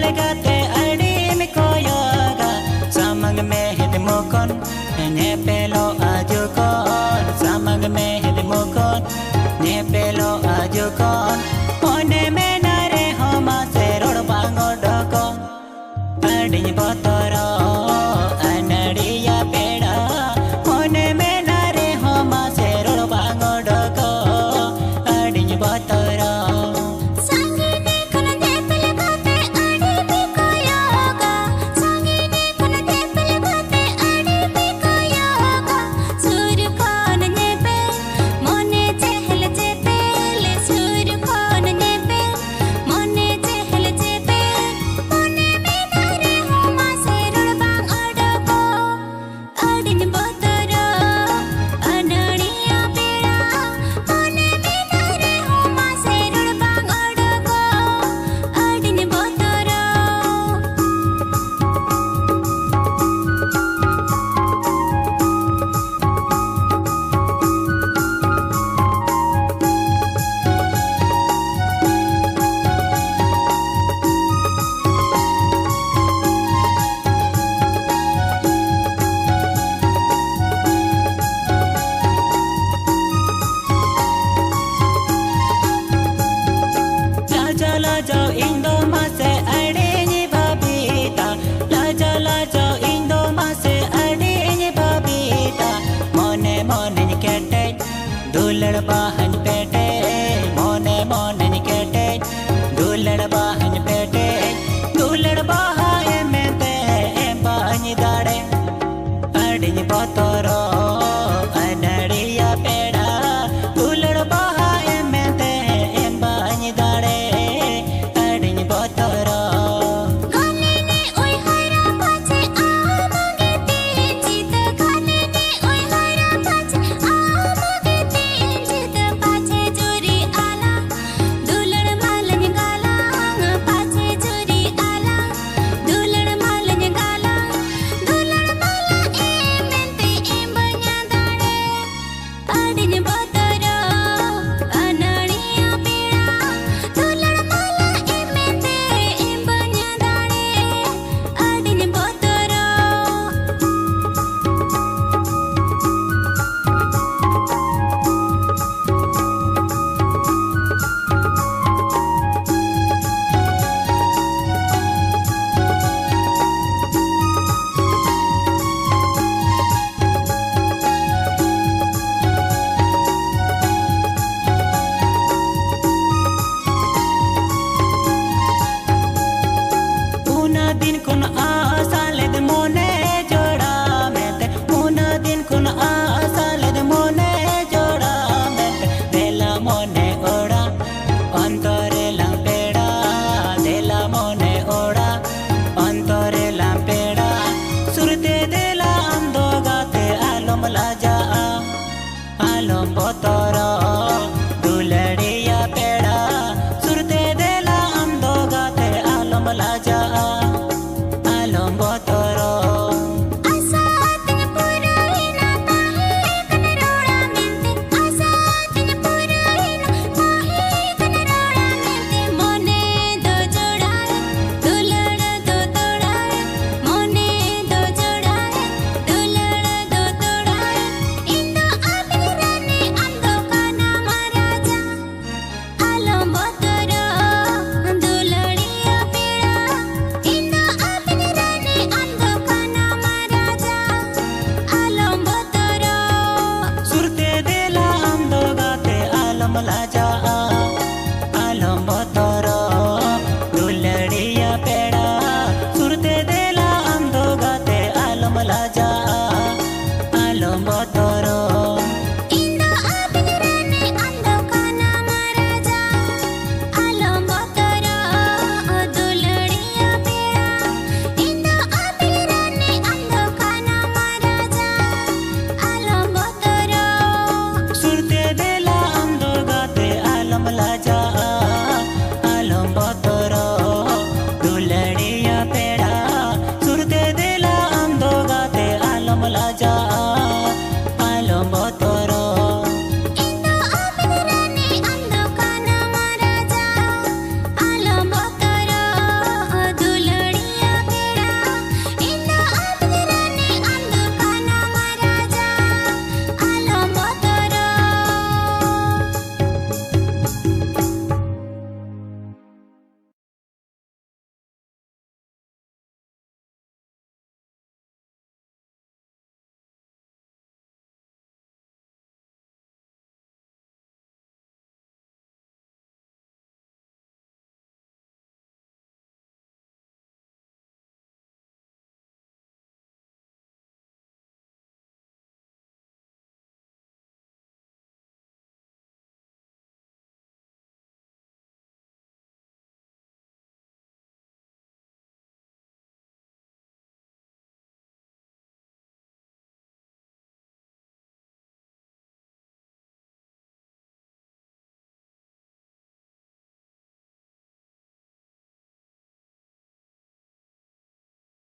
pelgate adim koyoga samang mehed mokon ne pelo ajukon samang mehed mokon ne pelo ajukon one menare homa seror bangodoko adim botoro anadiya peda one menare homa seror bangodoko adim botoro Lajo Indo mase adeni babita lajo Indo mase adeni babita mone mone ni kete dulad bahan pete mone mone ni kete dulad bahan pete dulad baha emete embani dare adeni botoro anadiya peda dulad baha emete embani dare दिन कुन आसालेद मोने जोड़ा मेते उना दिन कुन आसालेद मोने जोड़ा मेते देला मोने ओड़ा अंतरे लांपेड़ा देला मोने ओड़ा अंतरे लांपेड़ा सुरते देला अंदो गाते आलम लाजा आलम बोतरो दुलड़िया पेड़ा सुरते देला अंदो गाते आलम लाजा botoro asatnya purina tahi kanarora mente asatnya purina tahi kanarora mente mone do jodare dulada do todare mone do jodare dulada do todare indo abirane ando kana maraja alam botoro duladiya peda indo laja alam botoro duladiya peda surte dela ando gate alam laja alam botoro indo abirane ando kana maraja alam botoro duladiya peda indo abirane ando kana maraja alam botoro surte dela laja alam botoro dulad